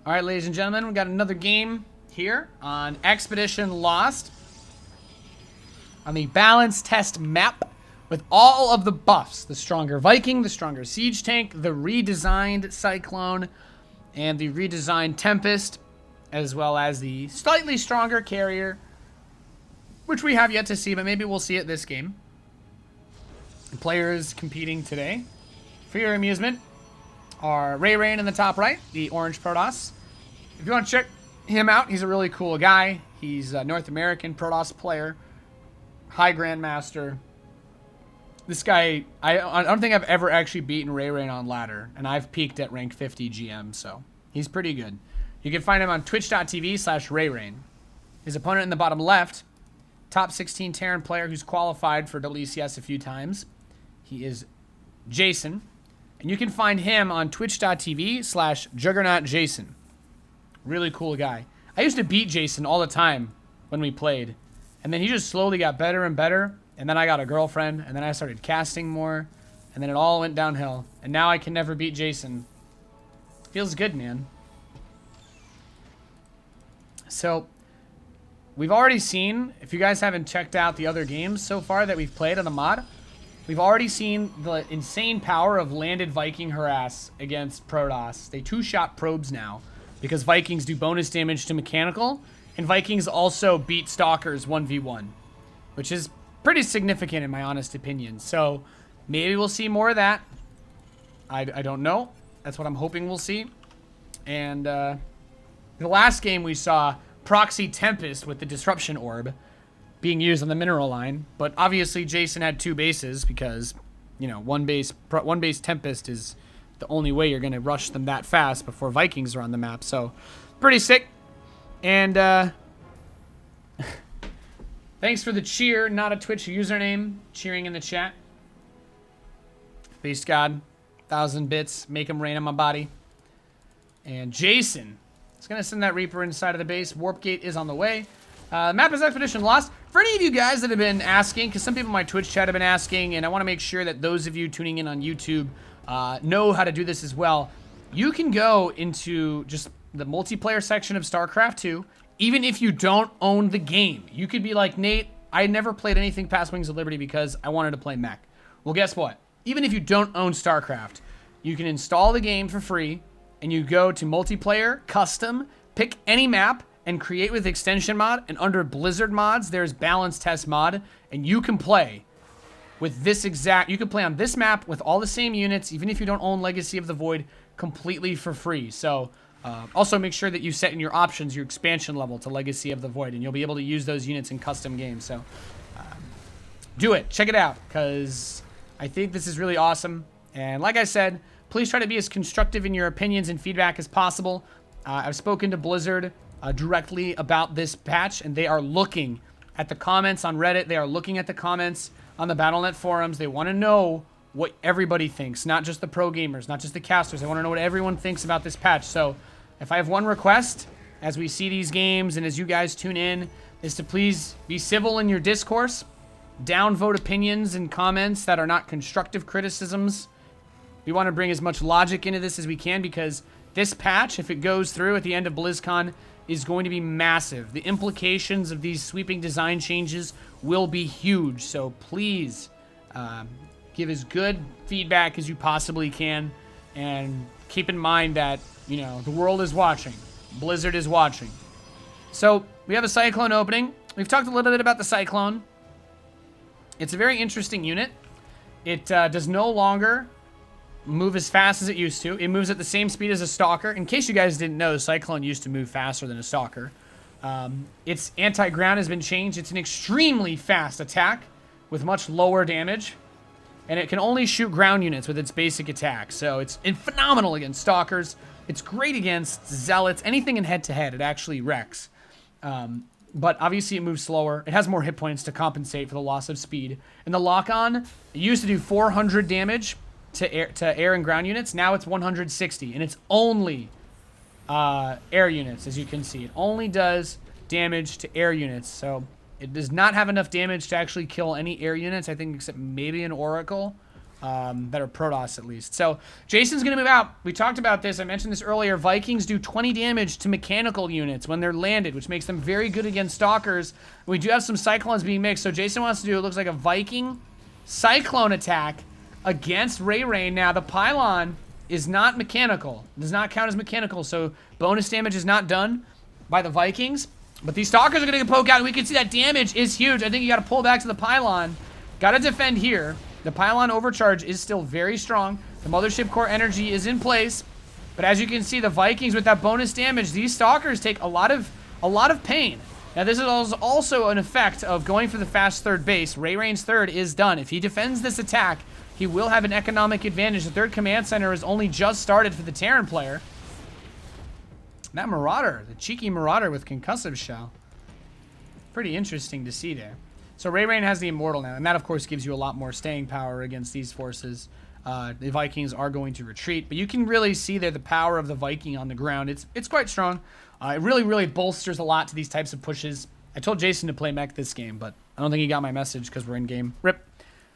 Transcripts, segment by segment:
All right, ladies and gentlemen, we got another game here on Expedition Lost on the Balance Test map with all of the buffs. The stronger Viking, the stronger Siege Tank, the redesigned Cyclone, and the redesigned Tempest, as well as the slightly stronger Carrier, which we have yet to see, but maybe we'll see it this game. The players competing today, for your amusement, are Ray Rain in the top right, the orange Protoss. If you want to check him out, he's a really cool guy. He's a North American Protoss player, high Grandmaster. This guy, I don't think I've ever actually beaten Ray Rain on ladder, and I've peaked at rank 50 GM, so he's pretty good. You can find him on twitch.tv/RayRain. His opponent in the bottom left, top 16 Terran player who's qualified for WCS a few times. He is Jason. And you can find him on twitch.tv/JuggernautJason. Really cool guy. I used to beat Jason all the time when we played. And then he just slowly got better and better. And then I got a girlfriend. And then I started casting more. And then it all went downhill. And now I can never beat Jason. Feels good, man. So, we've already seen, if you guys haven't checked out the other games so far that we've played on the mod, we've already seen the insane power of landed Viking harass against Protoss. They two-shot probes now because Vikings do bonus damage to mechanical, and Vikings also beat Stalkers 1v1, which is pretty significant in my honest opinion. So maybe we'll see more of that. I don't know. That's what I'm hoping we'll see. And the last game we saw Proxy Tempest with the Disruption Orb being used on the mineral line, but obviously Jason had two bases because, you know, one base Tempest is the only way you're going to rush them that fast before Vikings are on the map. So pretty sick. And thanks for the cheer, not a Twitch username, cheering in the chat. Beast God, 1,000 bits, make him rain on my body. And Jason is going to send that Reaper inside of the base. Warp Gate is on the way. The map is Expedition Lost. For any of you guys that have been asking, because some people in my Twitch chat have been asking, and I want to make sure that those of you tuning in on YouTube know how to do this as well. You can go into just the multiplayer section of StarCraft 2, even if you don't own the game. You could be like, Nate, I never played anything past Wings of Liberty because I wanted to play mech. Well, guess what? Even if you don't own StarCraft, you can install the game for free, and you go to multiplayer, custom, pick any map, and create with extension mod, and under Blizzard mods, there's balance test mod, and you can play with this exact, you can play on this map with all the same units, even if you don't own Legacy of the Void, completely for free. So, also make sure that you set in your options, your expansion level to Legacy of the Void, and you'll be able to use those units in custom games. So, do it, check it out, because I think this is really awesome. And like I said, please try to be as constructive in your opinions and feedback as possible. I've spoken to Blizzard directly about this patch, and they are looking at the comments on Reddit. They are looking at the comments on the Battle.net forums. They want to know what everybody thinks, not just the pro gamers, not just the casters. They want to know what everyone thinks about this patch. So if I have one request as we see these games and as you guys tune in, is to please be civil in your discourse, downvote opinions and comments that are not constructive criticisms. We want to bring as much logic into this as we can, because this patch, if it goes through at the end of BlizzCon, is going to be massive. The implications of these sweeping design changes will be huge. So please give as good feedback as you possibly can, and keep in mind that, you know, the world is watching. Blizzard is watching. So we have a Cyclone opening. We've talked a little bit about the Cyclone. It's a very interesting unit. It does no longer move as fast as it used to. It moves at the same speed as a Stalker. In case you guys didn't know, Cyclone used to move faster than a Stalker. Its anti-ground has been changed. It's an extremely fast attack with much lower damage, and it can only shoot ground units with its basic attack. So it's phenomenal against Stalkers. It's great against Zealots. Anything in head-to-head, it actually wrecks. But obviously it moves slower. It has more hit points to compensate for the loss of speed. And the lock-on, it used to do 400 damage to air and ground units. Now it's 160, and it's only air units, as you can see. It only does damage to air units, so it does not have enough damage to actually kill any air units, I think, except maybe an Oracle. that are Protoss at least. So Jason's going to move out. We talked about this. I mentioned this earlier. Vikings do 20 damage to mechanical units when they're landed, which makes them very good against Stalkers. We do have some Cyclones being mixed. So Jason wants to do, it looks like a Viking Cyclone attack against Ray Rain. Now, the Pylon is not mechanical. It does not count as mechanical, so bonus damage is not done by the Vikings. But these Stalkers are going to poke out, and we can see that damage is huge. I think you got to pull back to the Pylon. Got to defend here. The Pylon overcharge is still very strong. The Mothership Core energy is in place. But as you can see, the Vikings with that bonus damage, these Stalkers take a lot of pain. Now, this is also an effect of going for the fast third base. Ray Rain's third is done. If he defends this attack, he will have an economic advantage. The third command center has only just started for the Terran player. That Marauder, the cheeky Marauder with concussive shell. Pretty interesting to see there. So Ray Rain has the Immortal now, and that, of course, gives you a lot more staying power against these forces. The Vikings are going to retreat, but you can really see there the power of the Viking on the ground. It's quite strong. It really, really bolsters a lot to these types of pushes. I told Jason to play mech this game, but I don't think he got my message because we're in game. Rip.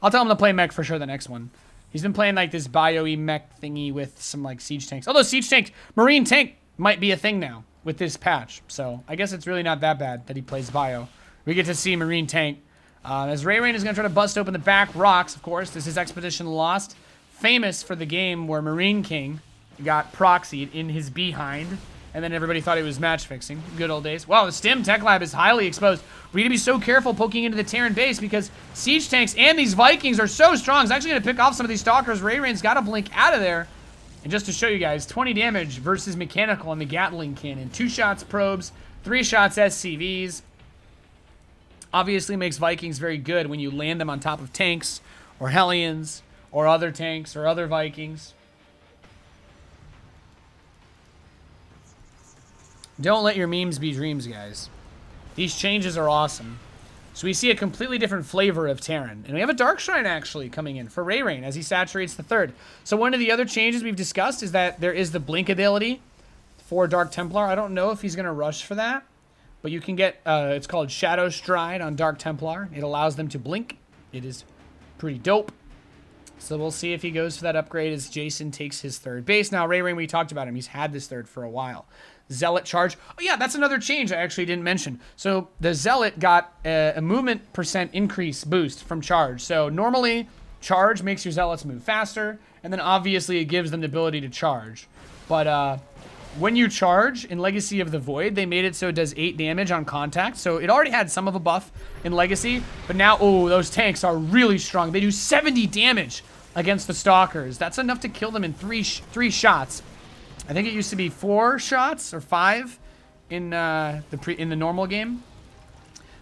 I'll tell him to play mech for sure the next one. He's been playing like this bio-y mech thingy with some like siege tanks. Although siege tank, marine tank might be a thing now with this patch. So I guess it's really not that bad that he plays bio. We get to see marine tank. As Ray Rain is going to try to bust open the back rocks, of course. This is Expedition Lost. Famous for the game where Marine King got proxied in his behind. And then everybody thought he was match fixing. Good old days. Wow, the Stim Tech Lab is highly exposed. We need to be so careful poking into the Terran base because siege tanks and these Vikings are so strong. It's actually going to pick off some of these Stalkers. Ray Rain's got to blink out of there. And just to show you guys, 20 damage versus mechanical on the Gatling cannon. 2 shots probes, 3 shots SCVs. Obviously makes Vikings very good when you land them on top of tanks or Hellions or other tanks or other Vikings. Don't let your memes be dreams, guys. These changes are awesome. So we see a completely different flavor of Terran. And we have a Dark Shrine actually coming in for Ray Rain as he saturates the third. So one of the other changes we've discussed is that there is the blink ability for Dark Templar. I don't know if he's going to rush for that. But you can get, it's called Shadow Stride on Dark Templar. It allows them to blink. It is pretty dope. So we'll see if he goes for that upgrade as Jason takes his third base. Now, Ray Rain, we talked about him. He's had this third for a while. Zealot charge. Oh, yeah, that's another change I actually didn't mention. So the Zealot got a movement % increase boost from charge. So normally, charge makes your Zealots move faster. And then obviously it gives them the ability to charge. But when you charge in Legacy of the Void, they made it so it does 8 damage on contact. So it already had some of a buff in Legacy. But now, oh, those tanks are really strong. They do 70 damage against the Stalkers. That's enough to kill them in three shots. I think it used to be 4 shots or 5 in the normal game.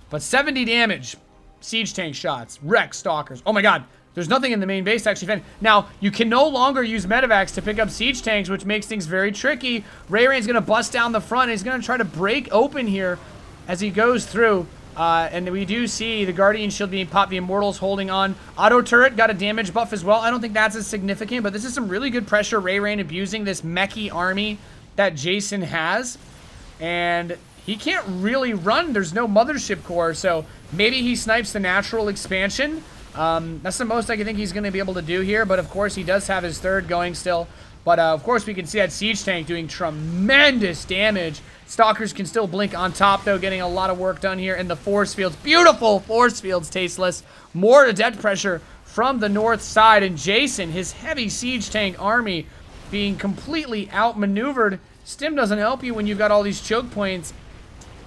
But 70 damage, siege tank shots, wreck Stalkers. Oh my god, there's nothing in the main base to actually defend. Now, you can no longer use medevacs to pick up siege tanks, which makes things very tricky. Ray Rain's going to bust down the front, and he's going to try to break open here as he goes through. And we do see the Guardian Shield being popped, the Immortals holding on. Auto Turret got a damage buff as well. I don't think that's as significant, but this is some really good pressure. Ray Rain abusing this mechy army that Jason has. And he can't really run. There's no Mothership Core, so maybe he snipes the natural expansion. That's the most I think he's going to be able to do here, but of course he does have his third going still. But of course we can see that siege tank doing tremendous damage. Stalkers can still blink on top though, getting a lot of work done here. And the force fields, beautiful force fields, Tasteless. More adept pressure from the north side. And Jason, his heavy siege tank army being completely outmaneuvered. Stim doesn't help you when you've got all these choke points.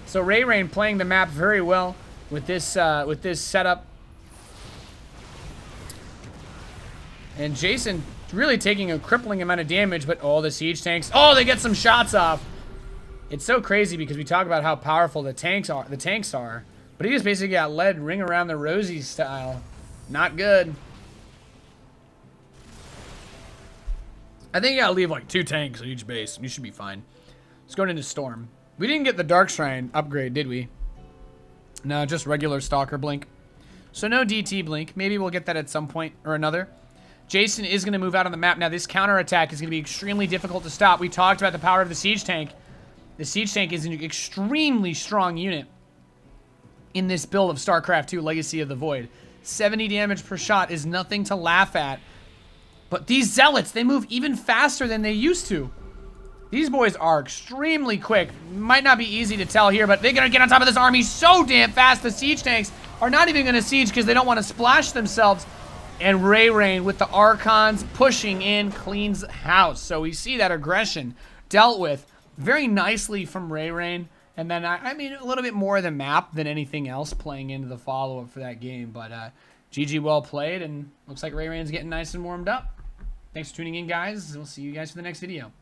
So Ray Rain playing the map very well with this setup. And Jason really taking a crippling amount of damage, but oh, the siege tanks. Oh, they get some shots off. It's so crazy because we talk about how powerful the tanks are, but he just basically got led ring around the rosy style. Not good. I think you gotta leave like 2 tanks on each base, and you should be fine. Let's go into Storm. We didn't get the Dark Shrine upgrade, did we? No, just regular Stalker blink. So no DT blink. Maybe we'll get that at some point or another. Jason is going to move out on the map. Now, this counterattack is going to be extremely difficult to stop. We talked about the power of the siege tank. The siege tank is an extremely strong unit in this build of StarCraft 2 Legacy of the Void. 70 damage per shot is nothing to laugh at But these Zealots, they move even faster than they used to. These boys are extremely quick. Might not be easy to tell here, but they're going to get on top of this army so damn fast. The siege tanks are not even going to siege because they don't want to splash themselves. And Rain with the Archons pushing in cleans house. So we see that aggression dealt with very nicely from Rain. And then, I mean, a little bit more of the map than anything else playing into the follow-up for that game. But GG well played, and looks like Rain's getting nice and warmed up. Thanks for tuning in, guys. We'll see you guys for the next video.